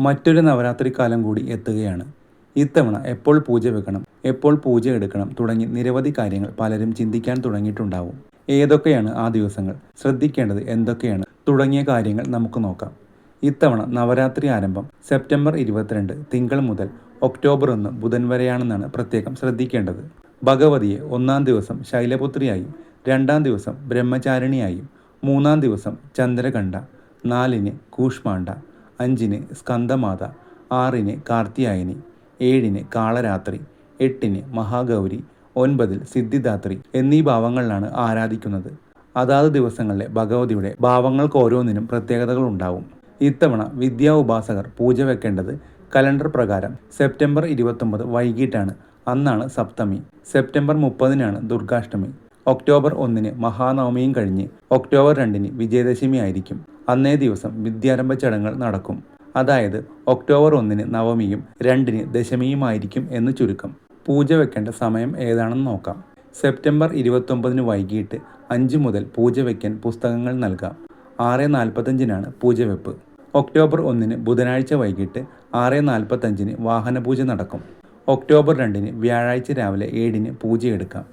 മറ്റൊരു നവരാത്രി കാലം കൂടി എത്തുകയാണ്. ഇത്തവണ എപ്പോൾ പൂജ വെക്കണം, എപ്പോൾ പൂജ എടുക്കണം തുടങ്ങി നിരവധി കാര്യങ്ങൾ പലരും ചിന്തിക്കാൻ തുടങ്ങിയിട്ടുണ്ടാവും. ഏതൊക്കെയാണ് ആ ദിവസങ്ങൾ, ശ്രദ്ധിക്കേണ്ടത് എന്തൊക്കെയാണ് തുടങ്ങിയ കാര്യങ്ങൾ നമുക്ക് നോക്കാം. ഇത്തവണ നവരാത്രി ആരംഭം സെപ്റ്റംബർ 22 തിങ്കൾ മുതൽ ഒക്ടോബർ 1 ബുധൻ വരെയാണെന്നാണ് പ്രത്യേകം ശ്രദ്ധിക്കേണ്ടത്. ഭഗവതിയെ 1-ാം ദിവസം ശൈലപുത്രിയായും, 2-ാം ദിവസം ബ്രഹ്മചാരിണിയായും, 3-ാം ദിവസം ചന്ദ്രകണ്ഠ, 4-ന് കൂഷ്മാണ്ഡ, 5-ന് സ്കന്ദമാത, 6-ന് കാർത്തിയായനി, 7-ന് കാളരാത്രി, 8-ന് മഹാഗൗരി, 9-ൽ സിദ്ധിദാത്രി എന്നീ ഭാവങ്ങളിലാണ് ആരാധിക്കുന്നത്. അതാത് ദിവസങ്ങളിലെ ഭഗവതിയുടെ ഭാവങ്ങൾക്ക് ഓരോന്നിനും പ്രത്യേകതകൾ ഉണ്ടാവും. ഇത്തവണ വിദ്യാ ഉപാസകർ പൂജ വെക്കേണ്ടത് കലണ്ടർ പ്രകാരം സെപ്റ്റംബർ 29 വൈകിട്ടാണ്. അന്നാണ് സപ്തമി. സെപ്റ്റംബർ 30-നാണ് ദുർഗാഷ്ടമി. ഒക്ടോബർ 1-ന് മഹാനവമിയും കഴിഞ്ഞ് ഒക്ടോബർ 2-ന് വിജയദശമി ആയിരിക്കും. അന്നേ ദിവസം വിദ്യാരംഭ ചടങ്ങുകൾ നടക്കും. അതായത് ഒക്ടോബർ 1-ന് നവമിയും 2-ന് ദശമിയുമായിരിക്കും എന്ന് ചുരുക്കം. പൂജ വെക്കേണ്ട സമയം ഏതാണെന്ന് നോക്കാം. സെപ്റ്റംബർ 29-ന് വൈകിട്ട് 5 മുതൽ പൂജ വയ്ക്കാൻ പുസ്തകങ്ങൾ നൽകാം. 6:45-നാണ് പൂജവെപ്പ്. ഒക്ടോബർ 1-ന് ബുധനാഴ്ച വൈകിട്ട് 6:45-ന് വാഹനപൂജ നടക്കും. ഒക്ടോബർ 2-ന് വ്യാഴാഴ്ച രാവിലെ 7-ന് പൂജയെടുക്കാം.